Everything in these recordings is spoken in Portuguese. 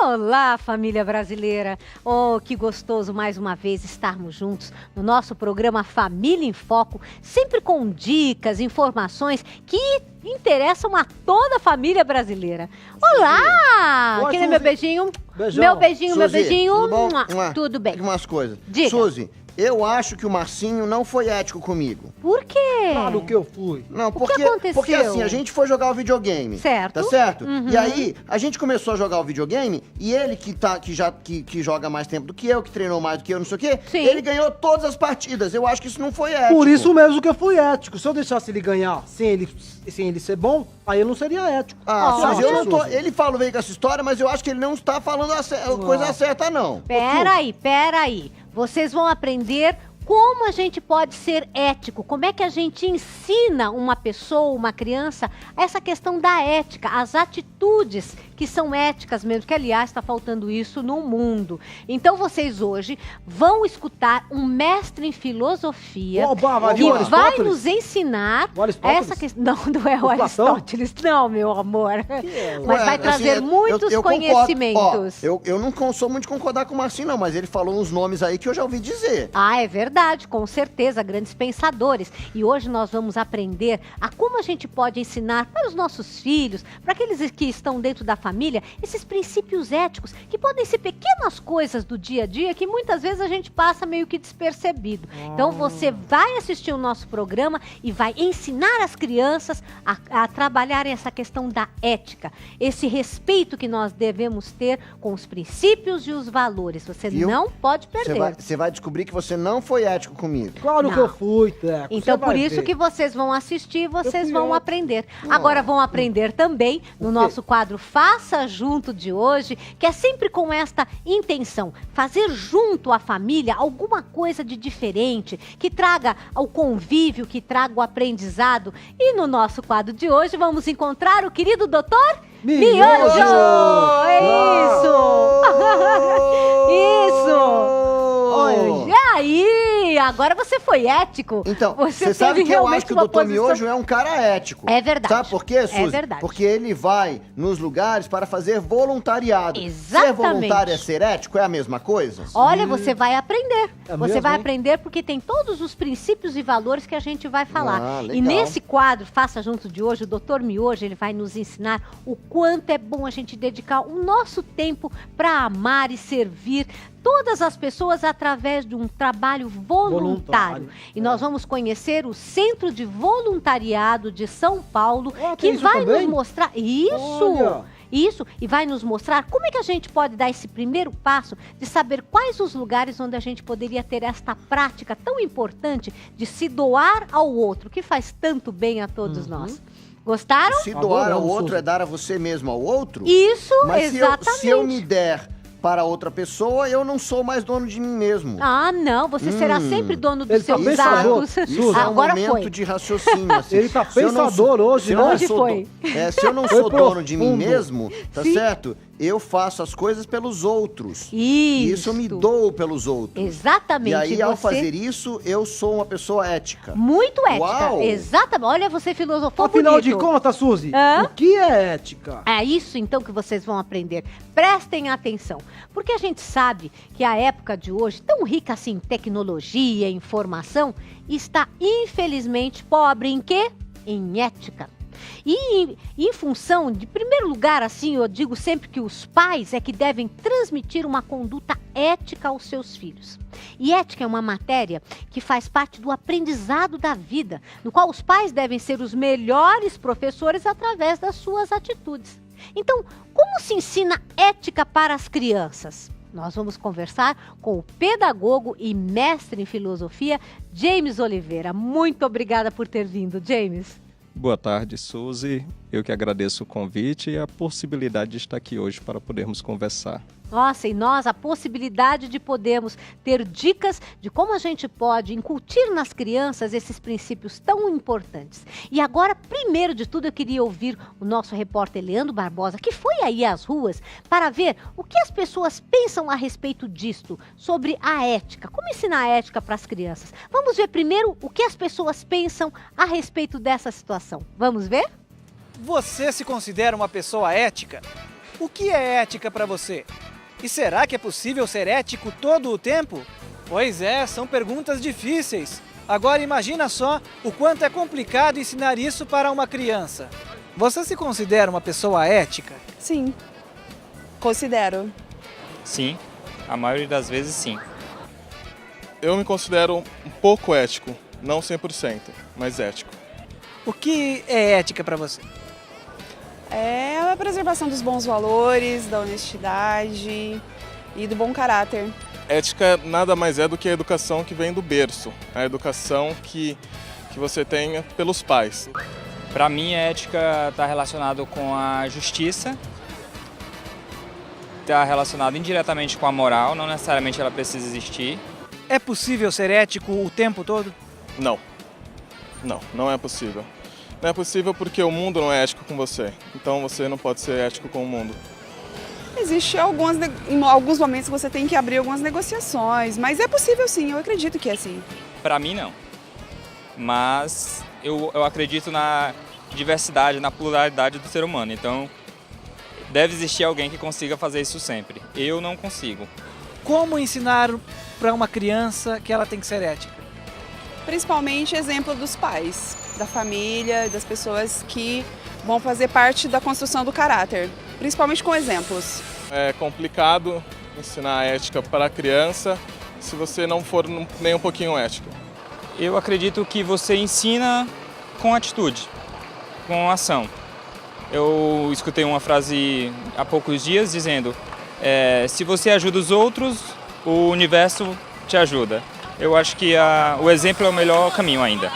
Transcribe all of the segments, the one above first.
Olá, família brasileira! Oh, que gostoso mais uma vez estarmos juntos no nosso programa Família em Foco, sempre com dicas, informações que interessam a toda a família brasileira. Olá! Oi, Quem é meu beijinho? Beijão. Meu beijinho, Suzy, meu beijinho. tudo bom? Tudo bem. Umas coisas. Diga. Suzy, eu acho que o Marcinho não foi ético comigo. Por quê? Claro que eu fui. Não, que porque, aconteceu? porque assim, a gente foi jogar o videogame. Certo. Tá certo? Uhum. E aí, a gente começou a jogar o videogame e ele que joga mais tempo do que eu, que treinou mais do que eu, não sei o quê, Sim. ele ganhou todas as partidas. Eu acho que isso não foi ético. Por isso mesmo que eu fui ético. Se eu deixasse ele ganhar sem ele ser bom, aí eu não seria ético. Ah, Suzy, eu não tô. Suzy. Ele veio com essa história, mas eu acho que ele não está falando a coisa certa, não. Peraí. Vocês vão aprender como a gente pode ser ético, como é que a gente ensina uma pessoa, uma criança, essa questão da ética, as atitudes que são éticas mesmo, que aliás está faltando isso no mundo. Então vocês hoje vão escutar um mestre em filosofia Oba, que viu, vai Aristóteles? nos ensinar O Aristóteles? essa questão. Não é o O Platão? Aristóteles, não, meu amor. é? Mas vai trazer muitos concordo. conhecimentos. Ó, eu não sou muito de concordar com o Marcinho, não, mas ele falou uns nomes aí que eu já ouvi dizer. Ah, é verdade, com certeza, grandes pensadores. E hoje nós vamos aprender a como a gente pode ensinar para os nossos filhos, para aqueles que estão dentro da família, esses princípios éticos, que podem ser pequenas coisas do dia a dia que muitas vezes a gente passa meio que despercebido. Então você vai assistir o nosso programa e vai ensinar as crianças a trabalhar essa questão da ética, esse respeito que nós devemos ter com os princípios e os valores. Você Viu? não pode perder. Você vai descobrir que você não foi ético comigo. Claro Não. que eu fui, Teco. Então, Você vai por isso ver. que vocês vão assistir, vocês fui vão ético. aprender. Agora vão aprender também no nosso quadro Faça Junto de hoje, que é sempre com esta intenção, fazer junto à família alguma coisa de diferente, que traga o convívio, que traga o aprendizado. E no nosso quadro de hoje vamos encontrar o querido doutor Miojo! É isso! Isso! Olha aí! Agora você foi ético. Então, você você sabe teve que eu realmente acho que o uma doutor posição- Miojo é um cara ético. É verdade. Sabe por quê, Suzy? É verdade. Porque ele vai nos lugares para fazer voluntariado. Ser Exatamente. voluntário é ser ético? É a mesma coisa? Olha, você vai aprender. É Você mesmo, vai hein? aprender porque tem todos os princípios e valores que a gente vai falar. Ah, E legal. nesse quadro, Faça Junto de hoje, o Dr. Miojo, ele vai nos ensinar o quanto é bom a gente dedicar o nosso tempo para amar e servir todas as pessoas através de um trabalho voluntário. E nós vamos conhecer o Centro de Voluntariado de São Paulo, Ó, que tem isso vai também? nos mostrar isso. Olha. Isso, e vai nos mostrar como é que a gente pode dar esse primeiro passo de saber quais os lugares onde a gente poderia ter esta prática tão importante de se doar ao outro, que faz tanto bem a todos nós. Gostaram? Se doar ao Adoramos, outro Suzy. é dar a você mesmo ao outro? Isso, Mas exatamente. se eu me der para outra pessoa, eu não sou mais dono de mim mesmo. Ah, não, você será sempre dono dos Ele tá seus pensador. atos. Isso é um Agora momento foi. de raciocínio. Assim. Ele tá Se eu não pensador hoje, se eu né? não Hoje sou foi. se eu não Foi sou dono de mim profundo. mesmo, tá Sim. certo? Eu faço as coisas pelos outros. Isso. E isso eu me dou pelos outros. Exatamente. E aí, ao você- fazer isso, eu sou uma pessoa ética. Muito ética. Uau. Exatamente. Olha, você filosofou Afinal bonito. de contas, Suzy, Hã? o que é ética? É isso então que vocês vão aprender. Prestem atenção, porque a gente sabe que a época de hoje, tão rica assim em tecnologia, em informação, está infelizmente pobre em quê? Em ética. E em função, de primeiro lugar, assim, eu digo sempre que os pais é que devem transmitir uma conduta ética aos seus filhos. E ética é uma matéria que faz parte do aprendizado da vida, no qual os pais devem ser os melhores professores através das suas atitudes. Então, como se ensina ética para as crianças? Nós vamos conversar com o pedagogo e mestre em filosofia, James Oliveira. Muito obrigada por ter vindo, James. Boa tarde, Suzy. Eu que agradeço o convite e a possibilidade de estar aqui hoje para podermos conversar. Nossa, e nós a possibilidade de podermos ter dicas de como a gente pode incutir nas crianças esses princípios tão importantes. E agora, primeiro de tudo, eu queria ouvir o nosso repórter Leandro Barbosa, que foi aí às ruas para ver o que as pessoas pensam a respeito disto, sobre a ética, como ensinar a ética para as crianças. Vamos ver primeiro o que as pessoas pensam a respeito dessa situação. Vamos ver? Você se considera uma pessoa ética? O que é ética para você? E será que é possível ser ético todo o tempo? Pois é, são perguntas difíceis. Agora imagina só o quanto é complicado ensinar isso para uma criança. Você se considera uma pessoa ética? Sim, considero. Sim, a maioria das vezes sim. Eu me considero um pouco ético, não 100%, mas ético. O que é ética para você? É a preservação dos bons valores, da honestidade e do bom caráter. Ética nada mais é do que a educação que vem do berço, a educação que você tem pelos pais. Para mim, a ética está relacionada com a justiça, está relacionada indiretamente com a moral, não necessariamente ela precisa existir. É possível ser ético o tempo todo? Não. Não é possível. Não é possível porque o mundo não é ético com você. Então você não pode ser ético com o mundo. Existe em alguns momentos que você tem que abrir algumas negociações, mas é possível sim, eu acredito que é sim. Para mim, não. Mas eu acredito na diversidade, na pluralidade do ser humano. Então, deve existir alguém que consiga fazer isso sempre. Eu não consigo. Como ensinar para uma criança que ela tem que ser ética? Principalmente exemplo dos pais, da família, das pessoas que vão fazer parte da construção do caráter, principalmente com exemplos. É complicado ensinar a ética para a criança se você não for nem um pouquinho ético. Eu acredito que você ensina com atitude, com ação. Eu escutei uma frase há poucos dias dizendo: se você ajuda os outros, o universo te ajuda. Eu acho que o exemplo é o melhor caminho ainda.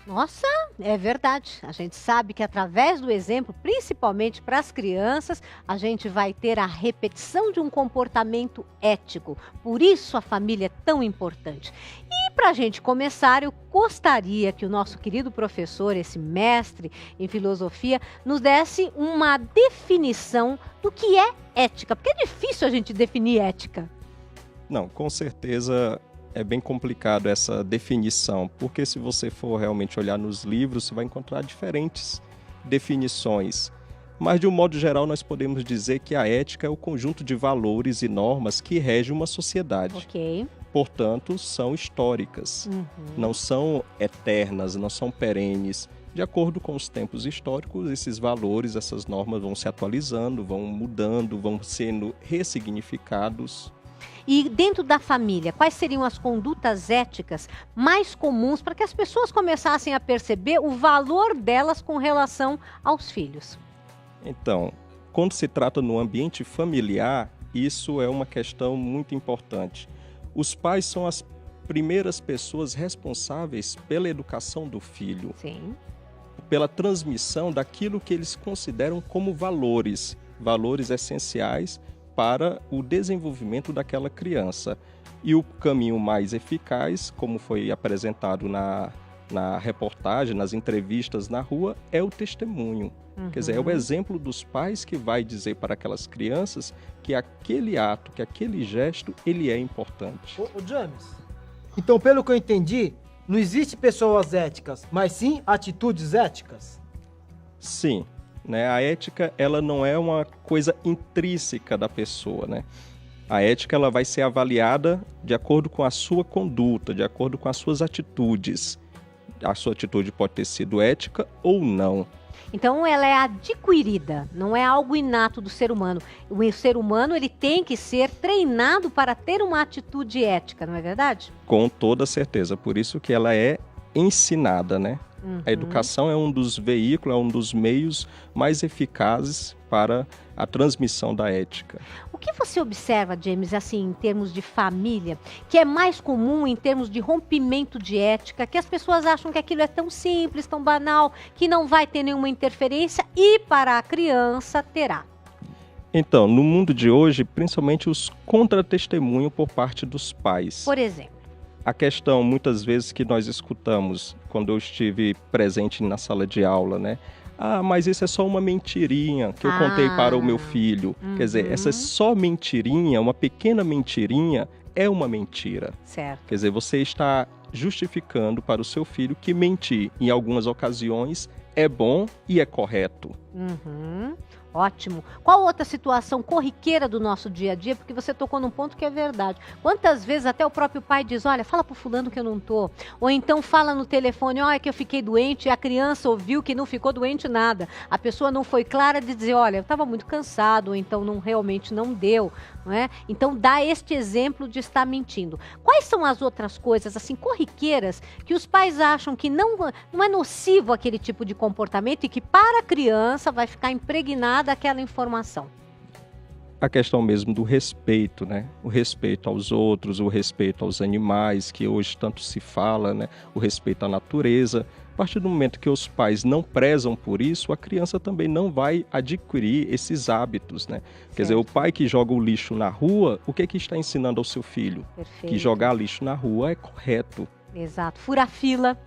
Nossa, é verdade. A gente sabe que através do exemplo, principalmente para as crianças, a gente vai ter a repetição de um comportamento ético. Por isso a família é tão importante. E para a gente começar, eu gostaria que o nosso querido professor, esse mestre em filosofia, nos desse uma definição do que é ética. Porque é difícil a gente definir ética. Não, com certeza é bem complicado essa definição, porque se você for realmente olhar nos livros, você vai encontrar diferentes definições. Mas, de um modo geral, nós podemos dizer que a ética é o conjunto de valores e normas que rege uma sociedade. Ok. Portanto, são históricas, não são eternas, não são perenes. De acordo com os tempos históricos, esses valores, essas normas vão se atualizando, vão mudando, vão sendo ressignificados. E dentro da família, quais seriam as condutas éticas mais comuns para que as pessoas começassem a perceber o valor delas com relação aos filhos? Então, quando se trata no ambiente familiar, isso é uma questão muito importante. Os pais são as primeiras pessoas responsáveis pela educação do filho. Sim. Pela transmissão daquilo que eles consideram como valores essenciais para o desenvolvimento daquela criança. E o caminho mais eficaz, como foi apresentado na reportagem, nas entrevistas na rua, é o testemunho. Quer dizer, é o exemplo dos pais que vai dizer para aquelas crianças que aquele ato, que aquele gesto, ele é importante. Ô James, então pelo que eu entendi, não existe pessoas éticas, mas sim atitudes éticas? Sim. Né? A ética, ela não é uma coisa intrínseca da pessoa, né? A ética, ela vai ser avaliada de acordo com a sua conduta, de acordo com as suas atitudes. A sua atitude pode ter sido ética ou não. Então ela é adquirida, não é algo inato do ser humano. O ser humano, ele tem que ser treinado para ter uma atitude ética, não é verdade? Com toda certeza, por isso que ela é ensinada, né? A educação é um dos veículos, é um dos meios mais eficazes para a transmissão da ética. O que você observa, James, assim, em termos de família, que é mais comum em termos de rompimento de ética, que as pessoas acham que aquilo é tão simples, tão banal, que não vai ter nenhuma interferência e para a criança terá? Então, no mundo de hoje, principalmente os contra-testemunhos por parte dos pais. Por exemplo? A questão, muitas vezes, que nós escutamos quando eu estive presente na sala de aula, né? Ah, mas isso é só uma mentirinha que eu contei para o meu filho. Quer dizer, essa só mentirinha, uma pequena mentirinha, é uma mentira. Certo. Quer dizer, você está justificando para o seu filho que mentir, em algumas ocasiões, é bom e é correto. Ótimo. Qual outra situação corriqueira do nosso dia a dia? Porque você tocou num ponto que é verdade. Quantas vezes até o próprio pai diz, olha, fala pro fulano que eu não tô. Ou então fala no telefone, olha que eu fiquei doente e a criança ouviu que não ficou doente nada. A pessoa não foi clara de dizer, olha, eu estava muito cansado, ou então realmente não deu. Não é? Então dá este exemplo de estar mentindo. Quais são as outras coisas assim corriqueiras que os pais acham que não é nocivo aquele tipo de comportamento e que para a criança vai ficar impregnada aquela informação? A questão mesmo do respeito, né? O respeito aos outros, o respeito aos animais, que hoje tanto se fala, né? O respeito à natureza. A partir do momento que os pais não prezam por isso, a criança também não vai adquirir esses hábitos, né? Certo. Quer dizer, o pai que joga o lixo na rua, o que está ensinando ao seu filho? Perfeito. Que jogar lixo na rua é correto. Exato. Fura fila.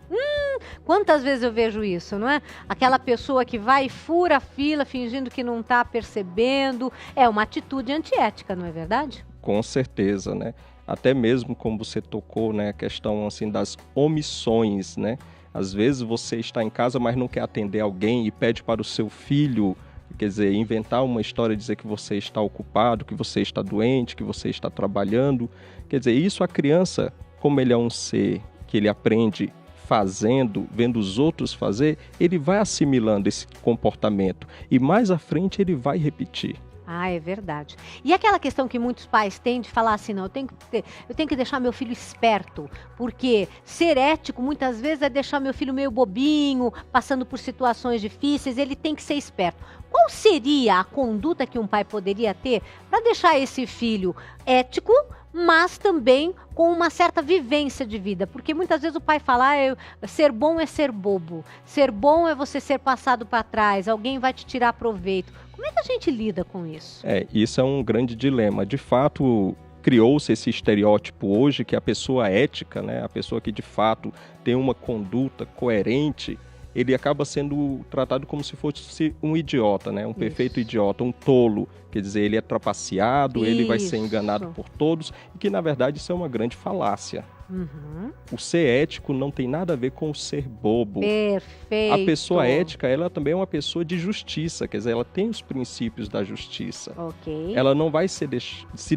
Quantas vezes eu vejo isso, não é? Aquela pessoa que vai e fura a fila fingindo que não está percebendo. É uma atitude antiética, não é verdade? Com certeza, né? Até mesmo como você tocou, né? A questão assim das omissões, né? Às vezes você está em casa, mas não quer atender alguém e pede para o seu filho, quer dizer, inventar uma história, dizer que você está ocupado, que você está doente, que você está trabalhando. Quer dizer, isso a criança, como ele é um ser que ele aprende fazendo, vendo os outros fazer, ele vai assimilando esse comportamento e mais à frente ele vai repetir. Ah, é verdade. E aquela questão que muitos pais têm de falar assim, não, eu tenho que deixar meu filho esperto, porque ser ético muitas vezes é deixar meu filho meio bobinho, passando por situações difíceis, ele tem que ser esperto. Qual seria a conduta que um pai poderia ter para deixar esse filho ético, mas também com uma certa vivência de vida? Porque muitas vezes o pai fala, ser bom é ser bobo, ser bom é você ser passado para trás, alguém vai te tirar proveito. Como é que a gente lida com isso? Isso é um grande dilema. De fato, criou-se esse estereótipo hoje que a pessoa ética, né, a pessoa que de fato tem uma conduta coerente, ele acaba sendo tratado como se fosse um idiota, né? Um perfeito idiota, um tolo. Quer dizer, ele é trapaceado, ele vai ser enganado por todos, e que na verdade isso é uma grande falácia. Uhum. O ser ético não tem nada a ver com o ser bobo. Perfeito. A pessoa ética, ela também é uma pessoa de justiça, quer dizer, ela tem os princípios da justiça. Ok. Ela não vai se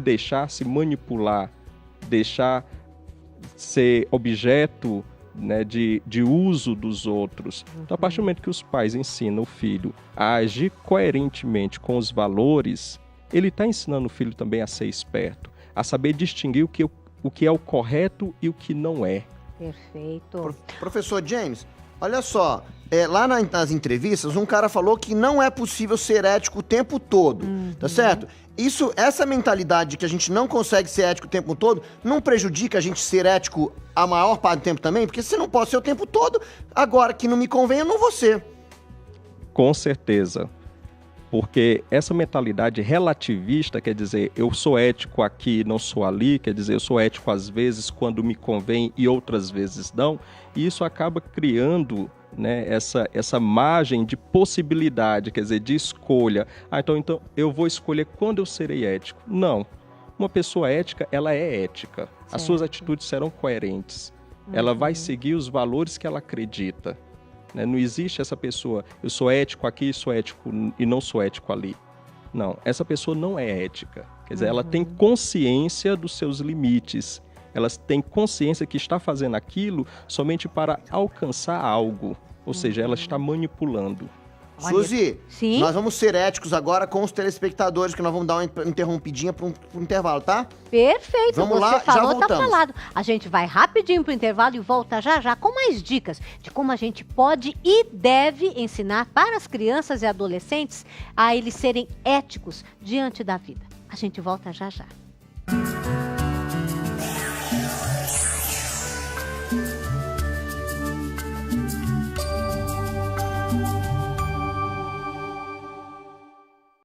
deixar se manipular, deixar ser objeto, né, de uso dos outros. Então, a partir do momento que os pais ensinam o filho a agir coerentemente com os valores, ele está ensinando o filho também a ser esperto, a saber distinguir o que é o correto e o que não é. Perfeito. Professor James, olha só, lá nas entrevistas, um cara falou que não é possível ser ético o tempo todo, tá certo? Essa mentalidade de que a gente não consegue ser ético o tempo todo, não prejudica a gente ser ético a maior parte do tempo também? Porque você não pode ser o tempo todo, agora que não me convém, eu não vou ser. Com certeza. Porque essa mentalidade relativista, quer dizer, eu sou ético aqui, não sou ali, quer dizer, eu sou ético às vezes quando me convém e outras vezes não, e isso acaba criando, né, essa margem de possibilidade, quer dizer, de escolha. Então eu vou escolher quando eu serei ético. Não. Uma pessoa ética, ela é ética. Certo. As suas atitudes serão coerentes. Ela vai seguir os valores que ela acredita. Não existe essa pessoa, eu sou ético aqui, sou ético e não sou ético ali. Não, essa pessoa não é ética. Quer dizer, ela tem consciência dos seus limites. Ela tem consciência que está fazendo aquilo somente para alcançar algo. Ou seja, ela está manipulando. Olha, Suzy, sim? Nós vamos ser éticos agora com os telespectadores, que nós vamos dar uma interrompidinha para um intervalo, tá? Perfeito, vamos você lá, falou, já voltamos. Tá falado. A gente vai rapidinho pro intervalo e volta já com mais dicas de como a gente pode e deve ensinar para as crianças e adolescentes a eles serem éticos diante da vida. A gente volta já.